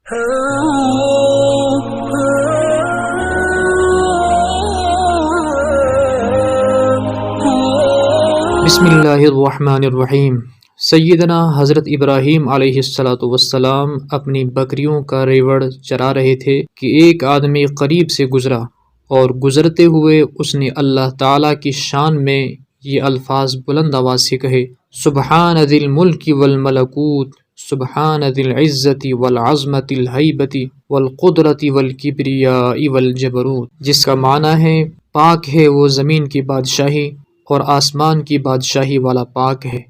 بسم اللہ الرحمن الرحیم۔ سیدنا حضرت ابراہیم علیہ السلام اپنی بکریوں کا ریوڑ چرا رہے تھے کہ ایک آدمی قریب سے گزرا اور گزرتے ہوئے اس نے اللہ تعالیٰ کی شان میں یہ الفاظ بلند آواز سے کہے: سبحان ذی الملک والملکوت، سبحان ذی العزت والعظمت الہیبت والقدرت والکبریاء والجبروت، جس کا معنی ہے پاک ہے وہ زمین کی بادشاہی اور آسمان کی بادشاہی والا پاک ہے،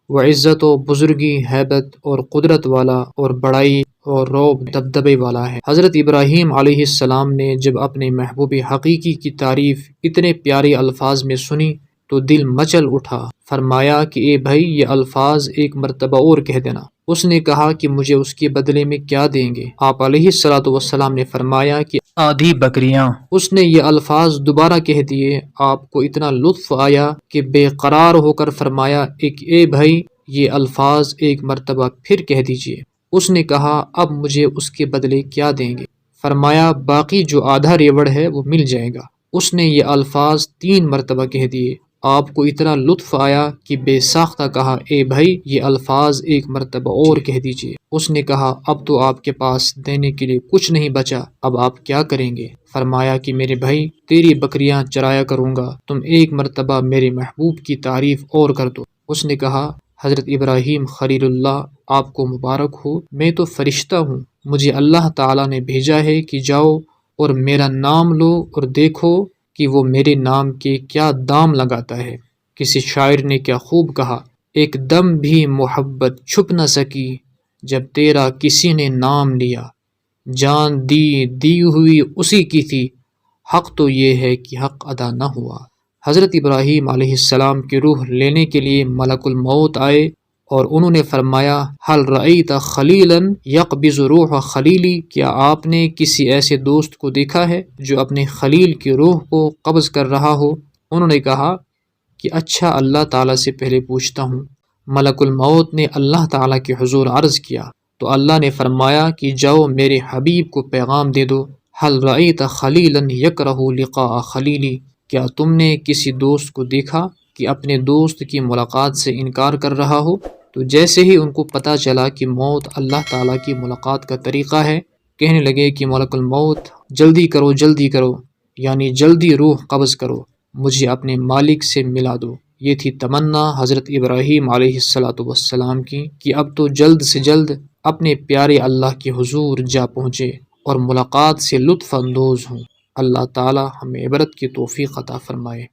وہ عزت و بزرگی، ہیبت اور قدرت والا اور بڑائی اور روب دبدبے والا ہے۔ حضرت ابراہیم علیہ السلام نے جب اپنے محبوب حقیقی کی تعریف اتنے پیارے الفاظ میں سنی تو دل مچل اٹھا۔ فرمایا کہ اے بھائی، یہ الفاظ ایک مرتبہ اور کہہ دینا۔ اس نے کہا کہ مجھے اس کے بدلے میں کیا دیں گے؟ آپ علیہ السلام نے فرمایا کہ آدھی بکریاں۔ اس نے یہ الفاظ دوبارہ کہہ دیے۔ آپ کو اتنا لطف آیا کہ بے قرار ہو کر فرمایا اے بھائی، یہ الفاظ ایک مرتبہ پھر کہہ دیجئے۔ اس نے کہا اب مجھے اس کے بدلے کیا دیں گے؟ فرمایا باقی جو آدھا ریوڑ ہے وہ مل جائے گا۔ اس نے یہ الفاظ 3 مرتبہ کہہ دیے۔ آپ کو اتنا لطف آیا کہ بے ساختہ کہا اے بھائی، یہ الفاظ ایک مرتبہ اور کہہ دیجئے۔ اس نے کہا اب تو آپ کے پاس دینے کے لیے کچھ نہیں بچا، اب آپ کیا کریں گے؟ فرمایا کہ میرے بھائی، تیری بکریاں چرایا کروں گا، تم ایک مرتبہ میرے محبوب کی تعریف اور کر دو۔ اس نے کہا حضرت ابراہیم خلیل اللہ، آپ کو مبارک ہو، میں تو فرشتہ ہوں، مجھے اللہ تعالیٰ نے بھیجا ہے کہ جاؤ اور میرا نام لو اور دیکھو کہ وہ میرے نام کے کیا دام لگاتا ہے۔ کسی شاعر نے کیا خوب کہا: ایک دم بھی محبت چھپ نہ سکی جب تیرا کسی نے نام لیا، جان دی ہوئی اسی کی تھی، حق تو یہ ہے کہ حق ادا نہ ہوا۔ حضرت ابراہیم علیہ السلام کی روح لینے کے لیے ملک الموت آئے اور انہوں نے فرمایا: حل رأیت خلیلا یقبض روح خلیلی، کیا آپ نے کسی ایسے دوست کو دیکھا ہے جو اپنے خلیل کی روح کو قبض کر رہا ہو؟ انہوں نے کہا کہ اچھا، اللہ تعالیٰ سے پہلے پوچھتا ہوں۔ ملک الموت نے اللہ تعالیٰ کے حضور عرض کیا تو اللہ نے فرمایا کہ جاؤ میرے حبیب کو پیغام دے دو: حل رأیت خلیلا یکرہ لقاء خلیلی، کیا تم نے کسی دوست کو دیکھا کہ اپنے دوست کی ملاقات سے انکار کر رہا ہو؟ تو جیسے ہی ان کو پتہ چلا کہ موت اللہ تعالیٰ کی ملاقات کا طریقہ ہے، کہنے لگے کہ ملک الموت، جلدی کرو، یعنی جلدی روح قبض کرو، مجھے اپنے مالک سے ملا دو۔ یہ تھی تمنا حضرت ابراہیم علیہ السلام کی کہ اب تو جلد سے جلد اپنے پیارے اللہ کے حضور جا پہنچے اور ملاقات سے لطف اندوز ہوں۔ اللہ تعالی ہمیں عبرت کی توفیق عطا فرمائے۔